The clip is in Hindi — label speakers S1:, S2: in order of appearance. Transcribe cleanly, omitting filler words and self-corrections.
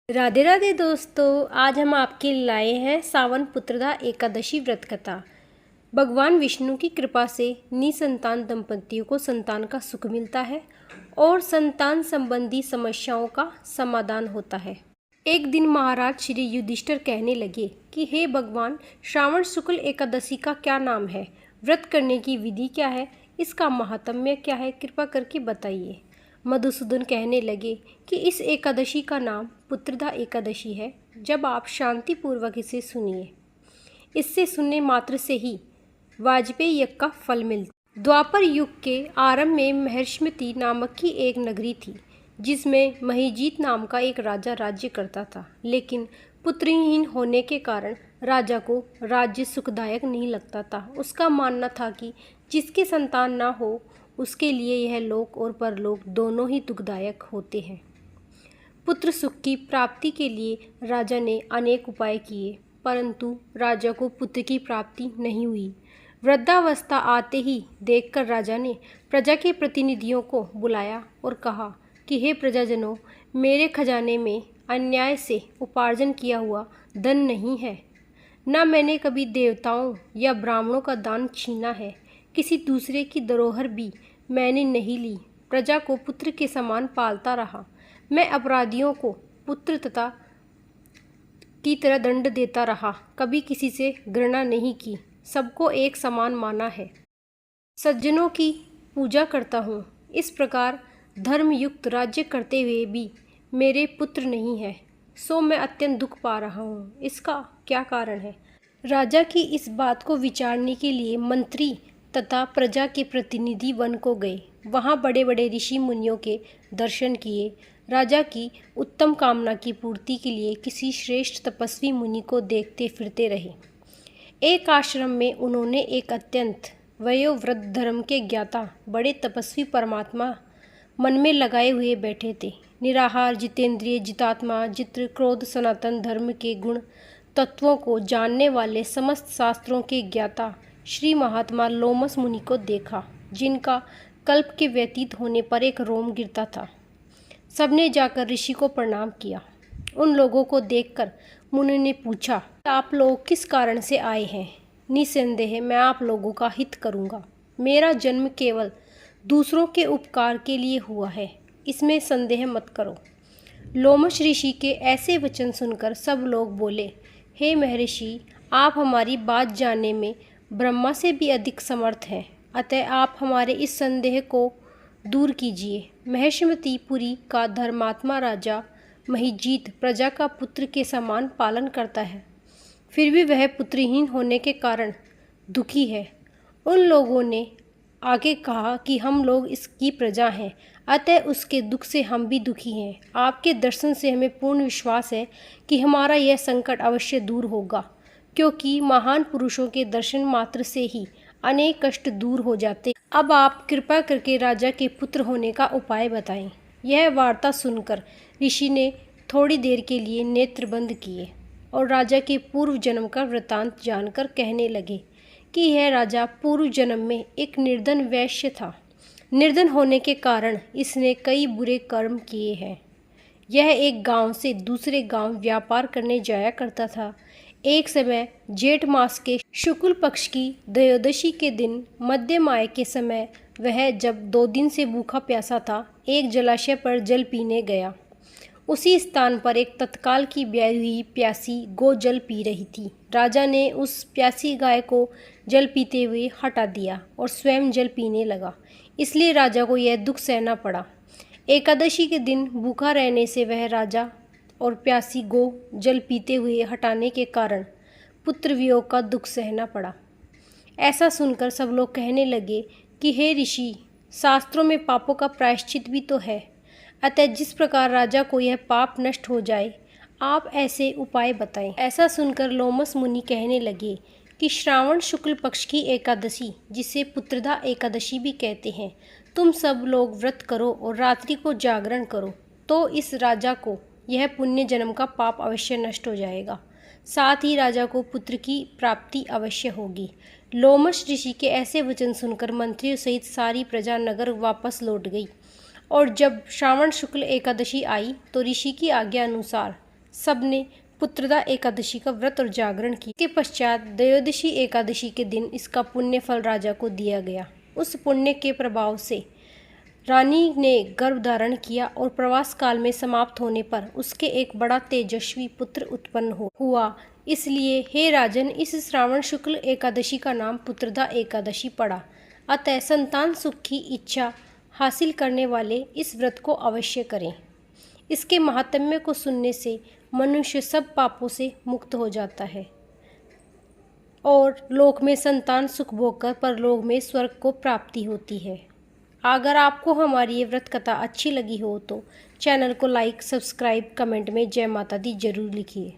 S1: राधे राधे दोस्तों, आज हम आपके लिए लाए हैं सावन पुत्रदा एकादशी व्रत कथा। भगवान विष्णु की कृपा से निसंतान दंपतियों को संतान का सुख मिलता है और संतान संबंधी समस्याओं का समाधान होता है। एक दिन महाराज श्री युधिष्ठिर कहने लगे कि हे भगवान, श्रावण शुक्ल एकादशी का क्या नाम है, व्रत करने की विधि क्या है, इसका महात्म्य क्या है, कृपा करके बताइए। मधुसूदन कहने लगे कि इस एकादशी का नाम पुत्रदा एकादशी है। जब आप शांतिपूर्वक इसे सुनिए, इससे सुनने मात्र से ही वाजपेयी यज्ञ का फल मिलता। द्वापर युग के आरंभ में महर्षिमती नामक की एक नगरी थी, जिसमें महीजीत नाम का एक राजा राज्य करता था। लेकिन पुत्रहीन होने के कारण राजा को राज्य सुखदायक नहीं लगता था। उसका मानना था कि जिसके संतान ना हो उसके लिए यह लोक और परलोक दोनों ही दुखदायक होते हैं। पुत्र सुख की प्राप्ति के लिए राजा ने अनेक उपाय किए, परंतु राजा को पुत्र की प्राप्ति नहीं हुई। वृद्धावस्था आते ही देखकर राजा ने प्रजा के प्रतिनिधियों को बुलाया और कहा कि हे प्रजाजनों, मेरे खजाने में अन्याय से उपार्जन किया हुआ धन नहीं है। न मैंने कभी देवताओं या ब्राह्मणों का दान छीना है, किसी दूसरे की धरोहर भी मैंने नहीं ली। प्रजा को पुत्र के समान पालता रहा। मैं अपराधियों को पुत्र तथा की तरह दंड देता रहा, कभी किसी से घृणा नहीं की, सबको एक समान माना है। सज्जनों की पूजा करता हूँ। इस प्रकार धर्मयुक्त राज्य करते हुए भी मेरे पुत्र नहीं है, सो मैं अत्यंत दुख पा रहा हूँ। इसका क्या कारण है? राजा की इस बात को विचारने के लिए मंत्री तथा प्रजा के प्रतिनिधि वन को गए। वहाँ बड़े बड़े ऋषि मुनियों के दर्शन किए। राजा की उत्तम कामना की पूर्ति के लिए किसी श्रेष्ठ तपस्वी मुनि को देखते फिरते रहे। एक आश्रम में उन्होंने एक अत्यंत वयोवृद्ध धर्म के ज्ञाता बड़े तपस्वी परमात्मा मन में लगाए हुए बैठे थे। निराहार, जितेंद्रिय, जितात्मा, जित्र, क्रोध, सनातन धर्म के गुण तत्वों को जानने वाले समस्त शास्त्रों के ज्ञाता श्री महात्मा लोमस मुनि को देखा, जिनका कल्प के व्यतीत होने पर एक रोम गिरता था। सबने जाकर ऋषि को प्रणाम किया। उन लोगों को देखकर मुनि ने पूछा, आप लोग किस कारण से आए हैं? निसंदेह मैं आप लोगों का हित करूंगा। मेरा जन्म केवल दूसरों के उपकार के लिए हुआ है, इसमें संदेह मत करो। लोमस ऋषि के ऐसे वचन सुनकर सब लोग बोले, हे महर्षि, आप हमारी बात जानने में ब्रह्मा से भी अधिक समर्थ हैं, अतः आप हमारे इस संदेह को दूर कीजिए। महर्षिमतीपुरी का धर्मात्मा राजा महीजीत प्रजा का पुत्र के समान पालन करता है, फिर भी वह पुत्रहीन होने के कारण दुखी है। उन लोगों ने आगे कहा कि हम लोग इसकी प्रजा हैं, अतः उसके दुख से हम भी दुखी हैं। आपके दर्शन से हमें पूर्ण विश्वास है कि हमारा यह संकट अवश्य दूर होगा, क्योंकि महान पुरुषों के दर्शन मात्र से ही अनेक कष्ट दूर हो जाते। अब आप कृपा करके राजा के पुत्र होने का उपाय बताएं। यह वार्ता सुनकर ऋषि ने थोड़ी देर के लिए नेत्र बंद किए और राजा के पूर्व जन्म का वृतांत जानकर कहने लगे कि यह राजा पूर्व जन्म में एक निर्धन वैश्य था। निर्धन होने के कारण इसने कई बुरे कर्म किए हैं। यह एक गांव से दूसरे गांव व्यापार करने जाया करता था। एक समय जेठ मास के शुक्ल पक्ष की त्रयोदशी के दिन मध्यम आय के समय वह जब 2 दिन से भूखा प्यासा था, एक जलाशय पर जल पीने गया। उसी स्थान पर एक तत्काल की ब्याई हुई प्यासी गौ जल पी रही थी। राजा ने उस प्यासी गाय को जल पीते हुए हटा दिया और स्वयं जल पीने लगा, इसलिए राजा को यह दुख सहना पड़ा। एकादशी के दिन भूखा रहने से वह राजा और प्यासी गो जल पीते हुए हटाने के कारण पुत्र वियोग का दुख सहना पड़ा। ऐसा सुनकर सब लोग कहने लगे कि हे ऋषि, शास्त्रों में पापों का प्रायश्चित भी तो है, अतः जिस प्रकार राजा को यह पाप नष्ट हो जाए, आप ऐसे उपाय बताएं। ऐसा सुनकर लोमस मुनि कहने लगे कि श्रावण शुक्ल पक्ष की एकादशी, जिसे पुत्रदा एकादशी भी कहते हैं, तुम सब लोग व्रत करो और रात्रि को जागरण करो, तो इस राजा को यह पुण्य जन्म का पाप अवश्य नष्ट हो जाएगा, साथ ही राजा को पुत्र की प्राप्ति अवश्य होगी। लोमस ऋषि के ऐसे वचन सुनकर मंत्रियों सहित सारी प्रजा नगर वापस लौट गई और जब श्रावण शुक्ल एकादशी आई तो ऋषि की आज्ञा अनुसार सबने पुत्रदा एकादशी का व्रत और जागरण किया। इसके पश्चात त्रयोदशी एकादशी के दिन इसका पुण्य फल राजा को दिया गया। उस पुण्य के प्रभाव से रानी ने गर्भ धारण किया और प्रवास काल में समाप्त होने पर उसके एक बड़ा तेजस्वी पुत्र उत्पन्न हुआ। इसलिए हे राजन, इस श्रावण शुक्ल एकादशी का नाम पुत्रदा एकादशी पड़ा। अतः संतान सुख की इच्छा हासिल करने वाले इस व्रत को अवश्य करें। इसके महात्म्य को सुनने से मनुष्य सब पापों से मुक्त हो जाता है और लोक में संतान सुख भोगकर परलोक में स्वर्ग को प्राप्ति होती है। अगर आपको हमारी ये व्रत कथा अच्छी लगी हो तो चैनल को लाइक, सब्सक्राइब, कमेंट में जय माता दी जरूर लिखिए।